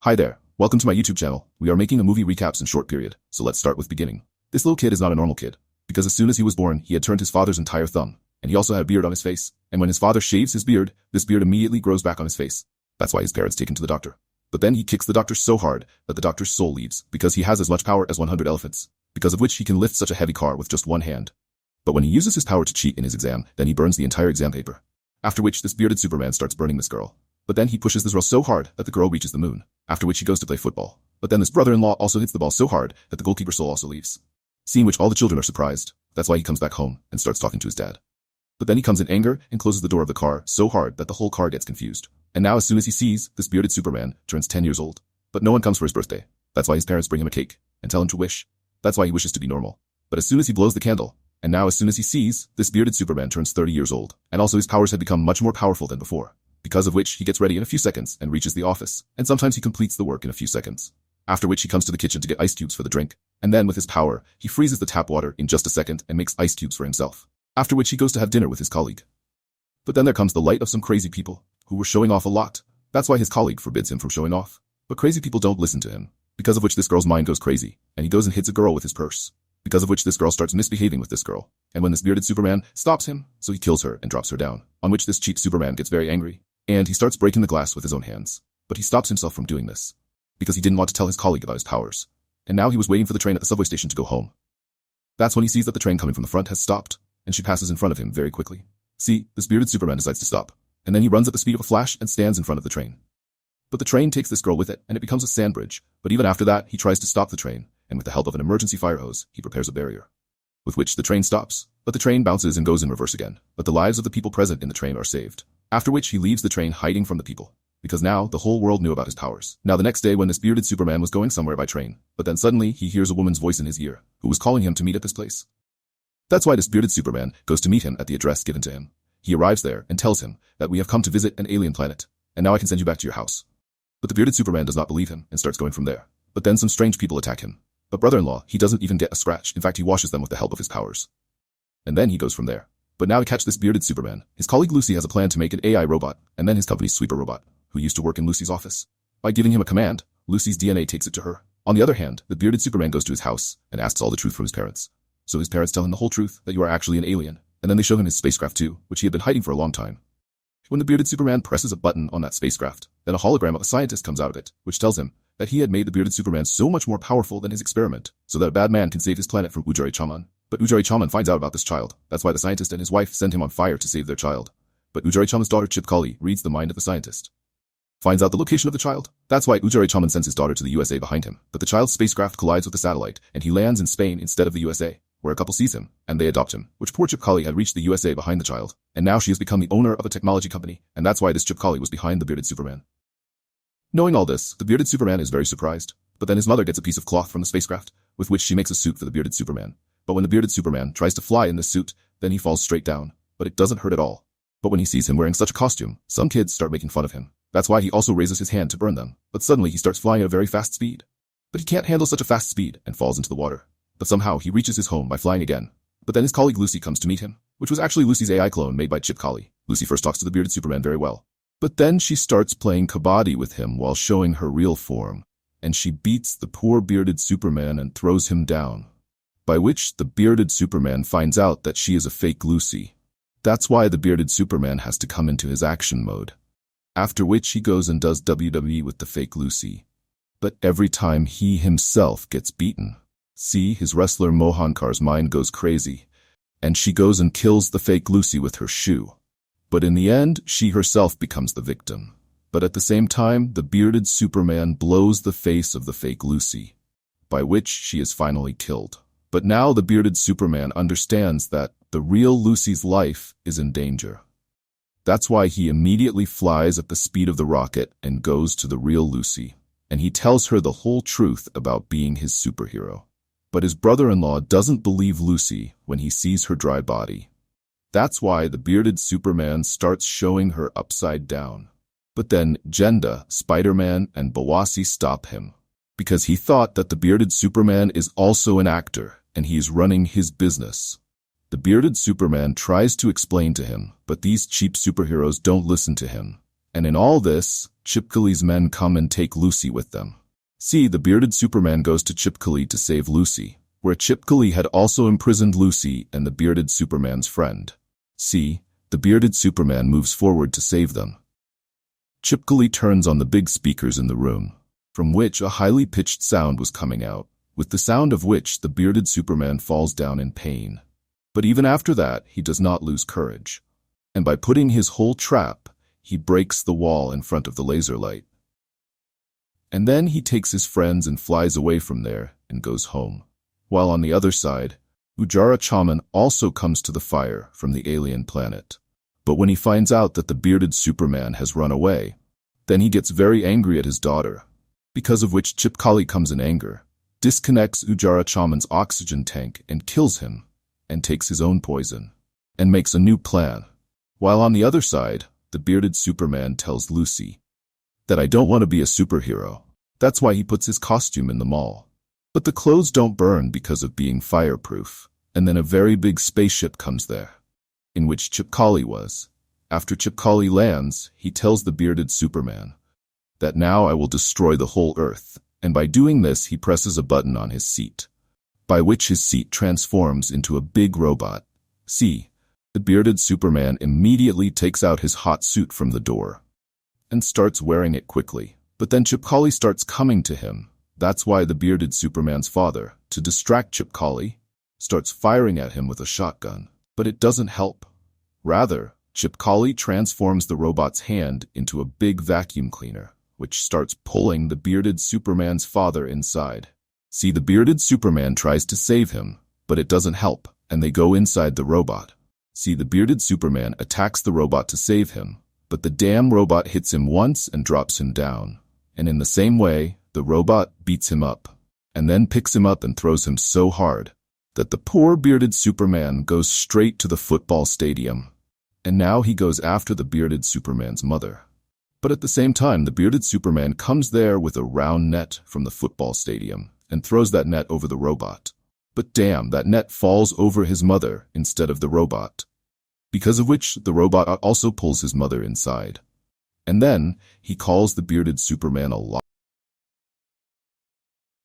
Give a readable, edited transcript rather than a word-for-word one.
Hi there, welcome to my YouTube channel. We are making a movie recaps in short period, so let's start with beginning. This little kid is not a normal kid, because as soon as he was born, he had turned his father's entire thumb, and he also had a beard on his face, and when his father shaves his beard, this beard immediately grows back on his face. That's why his parents take him to the doctor. But then he kicks the doctor so hard that the doctor's soul leaves, because he has as much power as 100 elephants, because of which he can lift such a heavy car with just one hand. But when he uses his power to cheat in his exam, then he burns the entire exam paper. After which this bearded Superman starts burning this girl. But then he pushes this girl so hard that the girl reaches the moon, after which he goes to play football. But then this brother-in-law also hits the ball so hard that the goalkeeper's soul also leaves. Seeing which all the children are surprised. That's why he comes back home and starts talking to his dad. But then he comes in anger and closes the door of the car so hard that the whole car gets confused. And now as soon as he sees, this bearded Superman turns 10 years old. But no one comes for his birthday. That's why his parents bring him a cake and tell him to wish. That's why he wishes to be normal. But as soon as he blows the candle, and now as soon as he sees, this bearded Superman turns 30 years old. And also his powers have become much more powerful than before. Because of which he gets ready in a few seconds and reaches the office. And sometimes he completes the work in a few seconds. After which he comes to the kitchen to get ice cubes for the drink. And then with his power, he freezes the tap water in just a second and makes ice cubes for himself. After which he goes to have dinner with his colleague. But then there comes the light of some crazy people who were showing off a lot. That's why his colleague forbids him from showing off. But crazy people don't listen to him. Because of which this girl's mind goes crazy. And he goes and hits a girl with his purse. Because of which this girl starts misbehaving with this girl. And when this bearded Superman stops him, so he kills her and drops her down. On which this cheap Superman gets very angry. And he starts breaking the glass with his own hands. But he stops himself from doing this. Because he didn't want to tell his colleague about his powers. And now he was waiting for the train at the subway station to go home. That's when he sees that the train coming from the front has stopped. And she passes in front of him very quickly. See, this bearded Superman decides to stop. And then he runs at the speed of a flash and stands in front of the train. But the train takes this girl with it, and it becomes a sand bridge. But even after that, he tries to stop the train. And with the help of an emergency fire hose, he prepares a barrier. With which the train stops. But the train bounces and goes in reverse again. But the lives of the people present in the train are saved. After which he leaves the train hiding from the people. Because now the whole world knew about his powers. Now the next day when this bearded Superman was going somewhere by train. But then suddenly he hears a woman's voice in his ear, who was calling him to meet at this place. That's why this bearded Superman goes to meet him at the address given to him. He arrives there and tells him that we have come to visit an alien planet. And now I can send you back to your house. But the bearded Superman does not believe him and starts going from there. But then some strange people attack him. But brother-in-law, he doesn't even get a scratch. In fact, he washes them with the help of his powers. And then he goes from there. But now to catch this bearded Superman, his colleague Lucy has a plan to make an AI robot, and then his company's sweeper robot, who used to work in Lucy's office. By giving him a command, Lucy's DNA takes it to her. On the other hand, the bearded Superman goes to his house and asks all the truth from his parents. So his parents tell him the whole truth, that you are actually an alien, and then they show him his spacecraft too, which he had been hiding for a long time. When the bearded Superman presses a button on that spacecraft, then a hologram of a scientist comes out of it, which tells him that he had made the bearded Superman so much more powerful than his experiment, so that a bad man can save his planet from Ujari-chaman. But Ujari-chaman finds out about this child. That's why the scientist and his wife send him on fire to save their child. But Ujari-chaman's daughter Chip Kali reads the mind of the scientist. Finds out the location of the child. That's why Ujari-chaman sends his daughter to the USA behind him. But the child's spacecraft collides with the satellite, and he lands in Spain instead of the USA, where a couple sees him, and they adopt him, which poor Chip Kali had reached the USA behind the child. And now she has become the owner of a technology company, and that's why this Chip Kali was behind the bearded Superman. Knowing all this, the bearded Superman is very surprised. But then his mother gets a piece of cloth from the spacecraft, with which she makes a suit for the bearded Superman. But when the bearded Superman tries to fly in this suit, then he falls straight down, but it doesn't hurt at all. But when he sees him wearing such a costume, some kids start making fun of him. That's why he also raises his hand to burn them. But suddenly he starts flying at a very fast speed. But he can't handle such a fast speed and falls into the water. But somehow he reaches his home by flying again. But then his colleague Lucy comes to meet him, which was actually Lucy's AI clone made by Chip Kali. Lucy first talks to the bearded Superman very well. But then she starts playing kabaddi with him while showing her real form. And she beats the poor bearded Superman and throws him down. By which the bearded Superman finds out that she is a fake Lucy. That's why the bearded Superman has to come into his action mode. After which he goes and does WWE with the fake Lucy. But every time he himself gets beaten. See, his wrestler Mohankar's mind goes crazy. And she goes and kills the fake Lucy with her shoe. But in the end, she herself becomes the victim. But at the same time, the bearded Superman blows the face of the fake Lucy. By which she is finally killed. But now the bearded Superman understands that the real Lucy's life is in danger. That's why he immediately flies at the speed of the rocket and goes to the real Lucy. And he tells her the whole truth about being his superhero. But his brother-in-law doesn't believe Lucy when he sees her dry body. That's why the bearded Superman starts showing her upside down. But then Jenda, Spider-Man, and Bawasi stop him. Because he thought that the bearded Superman is also an actor, and he's running his business. The bearded Superman tries to explain to him, but these cheap superheroes don't listen to him. And in all this, Chip Kali's men come and take Lucy with them. See, the bearded Superman goes to Chip Kali to save Lucy, where Chip Kali had also imprisoned Lucy and the bearded Superman's friend. See, the bearded Superman moves forward to save them. Chip Kali turns on the big speakers in the room, from which a highly pitched sound was coming out, with the sound of which the bearded Superman falls down in pain. But even after that, he does not lose courage. And by putting his whole trap, he breaks the wall in front of the laser light. And then he takes his friends and flies away from there and goes home. While on the other side, Ujara Chaman also comes to the fire from the alien planet. But when he finds out that the bearded Superman has run away, then he gets very angry at his daughter, because of which Chip Kali comes in anger, disconnects Ujara Chaman's oxygen tank and kills him, and takes his own poison, and makes a new plan. While on the other side, the bearded Superman tells Lucy that I don't want to be a superhero. That's why he puts his costume in the mall. But the clothes don't burn because of being fireproof, and then a very big spaceship comes there, in which Chip Kali was. After Chip Kali lands, he tells the bearded Superman that now I will destroy the whole Earth, and by doing this he presses a button on his seat, by which his seat transforms into a big robot. See, the bearded Superman immediately takes out his hot suit from the door and starts wearing it quickly. But then Chip Kali starts coming to him. That's why the bearded Superman's father, to distract Chip Kali, starts firing at him with a shotgun. But it doesn't help. Rather, Chip Kali transforms the robot's hand into a big vacuum cleaner, which starts pulling the bearded Superman's father inside. See, the bearded Superman tries to save him, but it doesn't help, and they go inside the robot. See, the bearded Superman attacks the robot to save him, but the damn robot hits him once and drops him down. And in the same way, the robot beats him up, and then picks him up and throws him so hard that the poor bearded Superman goes straight to the football stadium. And now he goes after the bearded Superman's mother. But at the same time, the bearded Superman comes there with a round net from the football stadium and throws that net over the robot. But damn, that net falls over his mother instead of the robot, because of which the robot also pulls his mother inside. And then he calls the bearded Superman a liar.